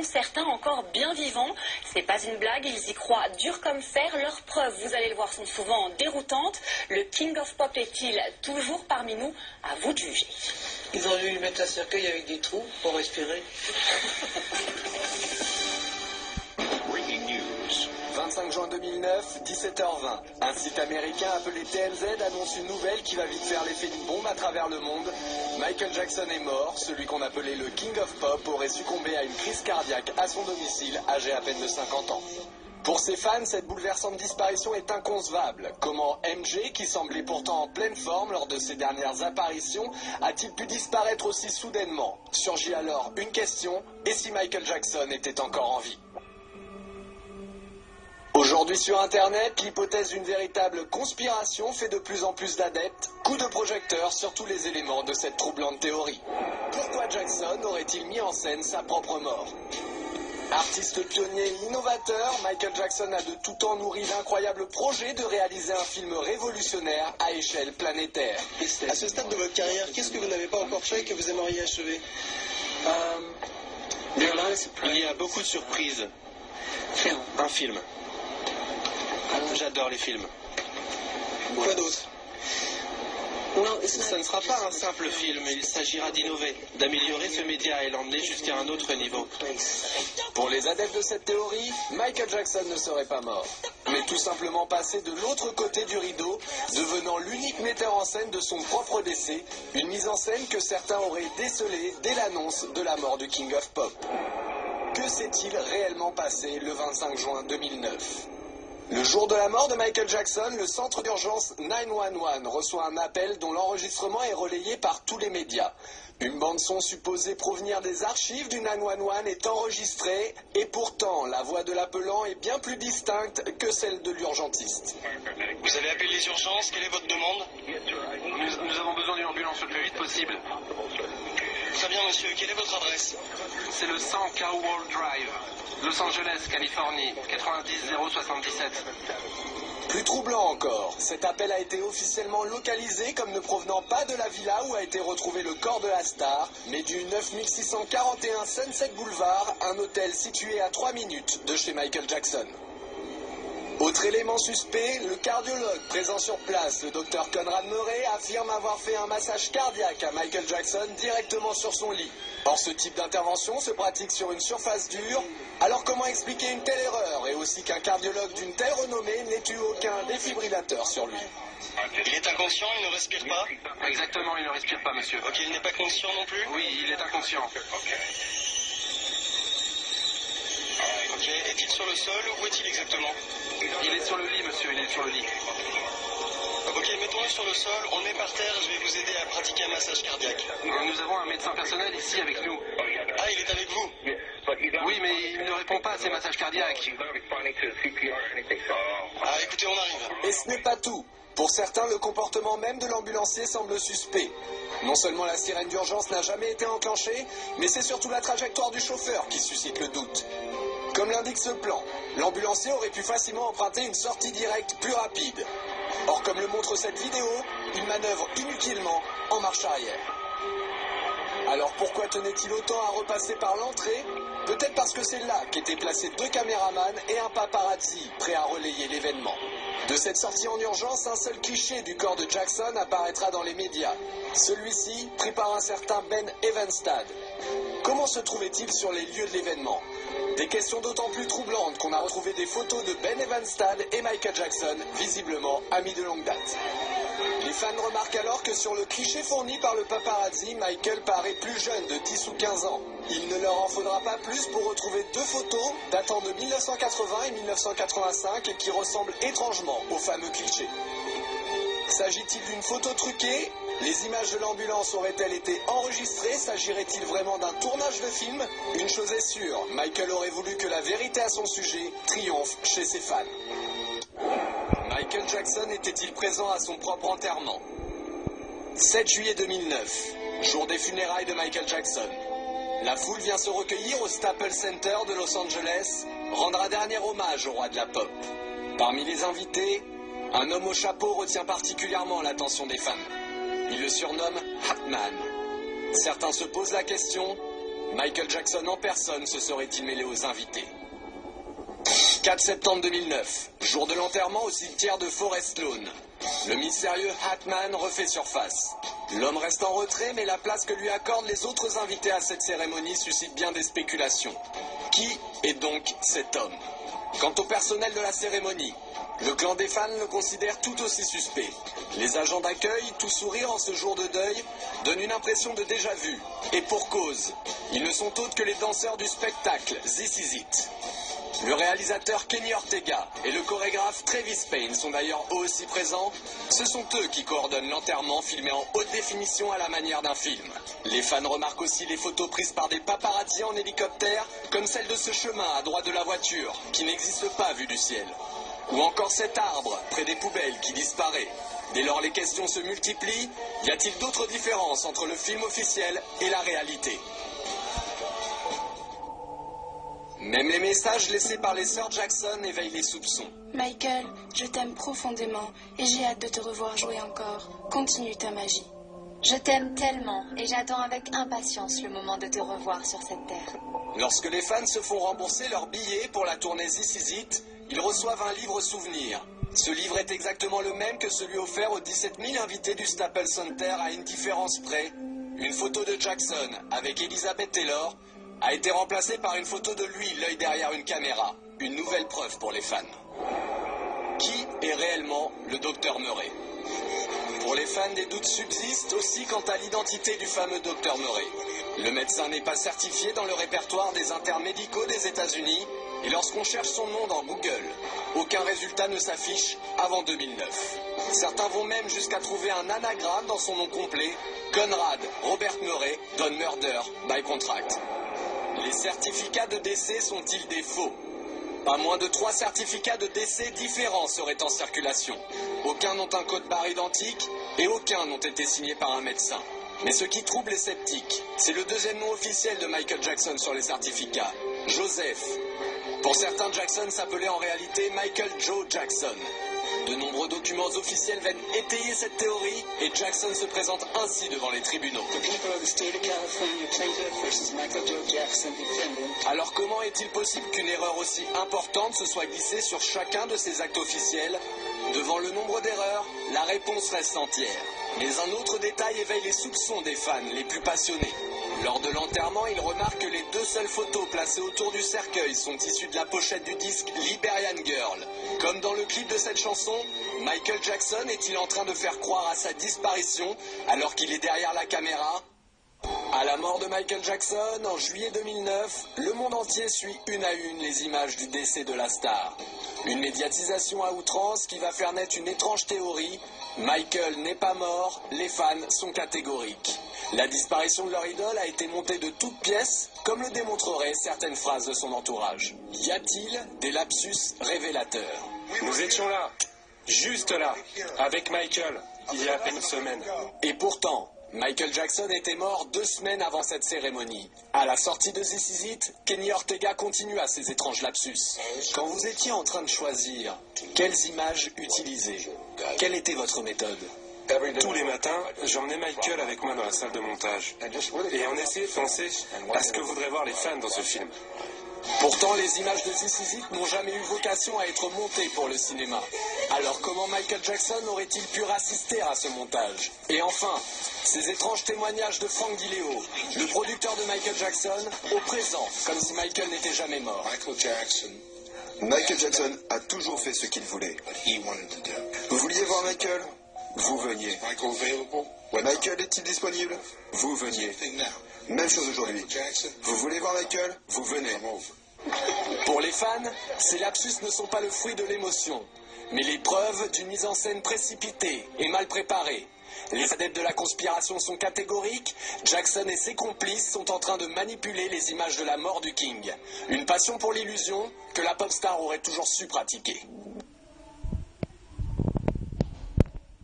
Certains encore bien vivants. C'est pas une blague, ils y croient dur comme fer. Leurs preuves, vous allez le voir, sont souvent déroutantes. Le King of Pop est-il toujours parmi nous? À vous de juger. Ils ont dû lui mettre un cercueil avec des trous pour respirer. Breaking news. 25 juin 2009, 17h20. Un site américain appelé TMZ annonce une nouvelle qui va vite faire l'effet d'une bombe à travers le monde. Michael Jackson est mort. Celui qu'on appelait le King of Pop aurait succombé à une crise cardiaque à son domicile, âgé à peine de 50 ans. Pour ses fans, cette bouleversante disparition est inconcevable. Comment MJ, qui semblait pourtant en pleine forme lors de ses dernières apparitions, a-t-il pu disparaître aussi soudainement? Surgit alors une question, et si Michael Jackson était encore en vie? Aujourd'hui sur Internet, l'hypothèse d'une véritable conspiration fait de plus en plus d'adeptes. Coup de projecteur sur tous les éléments de cette troublante théorie. Pourquoi Jackson aurait-il mis en scène sa propre mort? Artiste pionnier et innovateur, Michael Jackson a de tout temps nourri l'incroyable projet de réaliser un film révolutionnaire à échelle planétaire. À ce stade de votre carrière, qu'est-ce que vous n'avez pas encore fait et que vous aimeriez achever? Il y a beaucoup de surprises. Un film. J'adore les films. Quoi d'autre? Ce ne sera pas un simple film, il s'agira d'innover, d'améliorer ce média et l'emmener jusqu'à un autre niveau. Pour les adeptes de cette théorie, Michael Jackson ne serait pas mort, mais tout simplement passé de l'autre côté du rideau, devenant l'unique metteur en scène de son propre décès, une mise en scène que certains auraient décelée dès l'annonce de la mort du King of Pop. Que s'est-il réellement passé le 25 juin 2009? Le jour de la mort de Michael Jackson, le centre d'urgence 911 reçoit un appel dont l'enregistrement est relayé par tous les médias. Une bande-son supposée provenir des archives du 911 est enregistrée et pourtant la voix de l'appelant est bien plus distincte que celle de l'urgentiste. Vous avez appelé les urgences, quelle est votre demande? Nous avons besoin d'une ambulance le plus vite possible. Très bien monsieur, quelle est votre adresse? C'est le 100 Cowboy Drive, Los Angeles, Californie, 90077. Plus troublant encore, cet appel a été officiellement localisé comme ne provenant pas de la villa où a été retrouvé le corps de la star, mais du 9641 Sunset Boulevard, un hôtel situé à 3 minutes de chez Michael Jackson. Autre élément suspect, le cardiologue présent sur place, le docteur Conrad Murray, affirme avoir fait un massage cardiaque à Michael Jackson directement sur son lit. Or, ce type d'intervention se pratique sur une surface dure. Alors comment expliquer une telle erreur et aussi qu'un cardiologue d'une telle renommée n'ait eu aucun défibrillateur sur lui? Il est inconscient, il ne respire pas? Exactement, il ne respire pas, monsieur. Ok, il n'est pas conscient non plus? Oui, il est inconscient. Ok, est-il sur le sol ou où est-il exactement? Il est sur le lit, monsieur, il est sur le lit. Ok, mettons-le sur le sol, on le met par terre, je vais vous aider à pratiquer un massage cardiaque. Nous avons un médecin personnel ici avec nous. Ah, il est avec vous? Oui, mais il ne répond pas à ces massages cardiaques. Ah, écoutez, on arrive. Et ce n'est pas tout. Pour certains, le comportement même de l'ambulancier semble suspect. Non seulement la sirène d'urgence n'a jamais été enclenchée, mais c'est surtout la trajectoire du chauffeur qui suscite le doute. Comme l'indique ce plan, l'ambulancier aurait pu facilement emprunter une sortie directe plus rapide. Or, comme le montre cette vidéo, il manœuvre inutilement en marche arrière. Alors pourquoi tenait-il autant à repasser par l'entrée? Peut-être parce que c'est là qu'étaient placés 2 caméramans et un paparazzi prêts à relayer l'événement. De cette sortie en urgence, un seul cliché du corps de Jackson apparaîtra dans les médias. Celui-ci pris par un certain Ben Evenstad. Comment se trouvait-il sur les lieux de l'événement? Des questions d'autant plus troublantes qu'on a retrouvé des photos de Ben Evenstad et Michael Jackson, visiblement amis de longue date. Les fans remarquent alors que sur le cliché fourni par le paparazzi, Michael paraît plus jeune de 10 ou 15 ans. Il ne leur en faudra pas plus pour retrouver 2 photos datant de 1980 et 1985 et qui ressemblent étrangement au fameux cliché. S'agit-il d'une photo truquée? Les images de l'ambulance auraient-elles été enregistrées? S'agirait-il vraiment d'un tournage de film? Une chose est sûre, Michael aurait voulu que la vérité à son sujet triomphe chez ses fans. Michael Jackson était-il présent à son propre enterrement? 7 juillet 2009, jour des funérailles de Michael Jackson. La foule vient se recueillir au Staples Center de Los Angeles, rendre un dernier hommage au roi de la pop. Parmi les invités, un homme au chapeau retient particulièrement l'attention des fans. Il le surnomme Hatman. Certains se posent la question, Michael Jackson en personne se serait-il mêlé aux invités. 4 septembre 2009, jour de l'enterrement au cimetière de Forest Lawn. Le mystérieux Hatman refait surface. L'homme reste en retrait, mais la place que lui accordent les autres invités à cette cérémonie suscite bien des spéculations. Qui est donc cet homme? Quant au personnel de la cérémonie, le clan des fans le considère tout aussi suspect. Les agents d'accueil, tout sourire en ce jour de deuil, donnent une impression de déjà-vu. Et pour cause, ils ne sont autres que les danseurs du spectacle This Is It. Le réalisateur Kenny Ortega et le chorégraphe Travis Payne sont d'ailleurs eux aussi présents. Ce sont eux qui coordonnent l'enterrement filmé en haute définition à la manière d'un film. Les fans remarquent aussi les photos prises par des paparazzis en hélicoptère, comme celle de ce chemin à droite de la voiture, qui n'existe pas vu du ciel. Ou encore cet arbre près des poubelles qui disparaît. Dès lors les questions se multiplient, y a-t-il d'autres différences entre le film officiel et la réalité? Même les messages laissés par les sœurs Jackson éveillent les soupçons. Michael, je t'aime profondément et j'ai hâte de te revoir jouer encore. Continue ta magie. Je t'aime tellement et j'attends avec impatience le moment de te revoir sur cette terre. Lorsque les fans se font rembourser leurs billets pour la tournée This Is It, ils reçoivent un livre souvenir. Ce livre est exactement le même que celui offert aux 17 000 invités du Staples Center à une différence près. Une photo de Jackson avec Elizabeth Taylor a été remplacée par une photo de lui, l'œil derrière une caméra. Une nouvelle preuve pour les fans. Qui est réellement le Dr Murray? Pour les fans, des doutes subsistent aussi quant à l'identité du fameux Dr Murray. Le médecin n'est pas certifié dans le répertoire des internes médicaux des États-Unis et lorsqu'on cherche son nom dans Google, aucun résultat ne s'affiche avant 2009. Certains vont même jusqu'à trouver un anagramme dans son nom complet, Conrad Robert Murray, Don Murder by Contract. Les certificats de décès sont-ils des faux? Pas moins de 3 certificats de décès différents seraient en circulation. Aucun n'ont un code barre identique et aucun n'ont été signés par un médecin. Mais ce qui trouble les sceptiques, c'est le deuxième nom officiel de Michael Jackson sur les certificats, Joseph. Pour certains, Jackson s'appelait en réalité Michael Joe Jackson. De nombreux documents officiels viennent étayer cette théorie et Jackson se présente ainsi devant les tribunaux. Alors comment est-il possible qu'une erreur aussi importante se soit glissée sur chacun de ces actes officiels? Devant le nombre d'erreurs, la réponse reste entière. Mais un autre détail éveille les soupçons des fans les plus passionnés. Lors de l'enterrement, ils remarquent que les 2 seules photos placées autour du cercueil sont issues de la pochette du disque Liberian Girl. Comme dans le clip de cette chanson, Michael Jackson est-il en train de faire croire à sa disparition alors qu'il est derrière la caméra? À la mort de Michael Jackson, en juillet 2009, le monde entier suit une à une les images du décès de la star. Une médiatisation à outrance qui va faire naître une étrange théorie. Michael n'est pas mort, les fans sont catégoriques. La disparition de leur idole a été montée de toutes pièces, comme le démontreraient certaines phrases de son entourage. Y a-t-il des lapsus révélateurs? Nous étions là, juste là, avec Michael, il y a à peine une semaine. Et pourtant, Michael Jackson était mort 2 semaines avant cette cérémonie. À la sortie de This Is It, Kenny Ortega continua ses étranges lapsus. Quand vous étiez en train de choisir, quelles images utiliser? Quelle était votre méthode? Tous les matins, j'emmenais Michael avec moi dans la salle de montage. Et on essayait de penser à ce que voudraient voir les fans dans ce film. Pourtant, les images de This Is It n'ont jamais eu vocation à être montées pour le cinéma. Alors comment Michael Jackson aurait-il pu assister à ce montage? Et enfin, ces étranges témoignages de Frank Dileo, le producteur de Michael Jackson, au présent, comme si Michael n'était jamais mort. Michael Jackson a toujours fait ce qu'il voulait. Vous vouliez voir Michael? Vous veniez. Michael est-il disponible? Vous veniez. Même chose aujourd'hui. Vous voulez voir Michael? Vous venez. Pour les fans, ces lapsus ne sont pas le fruit de l'émotion, mais les preuves d'une mise en scène précipitée et mal préparée. Les adeptes de la conspiration sont catégoriques. Jackson et ses complices sont en train de manipuler les images de la mort du King. Une passion pour l'illusion que la pop star aurait toujours su pratiquer.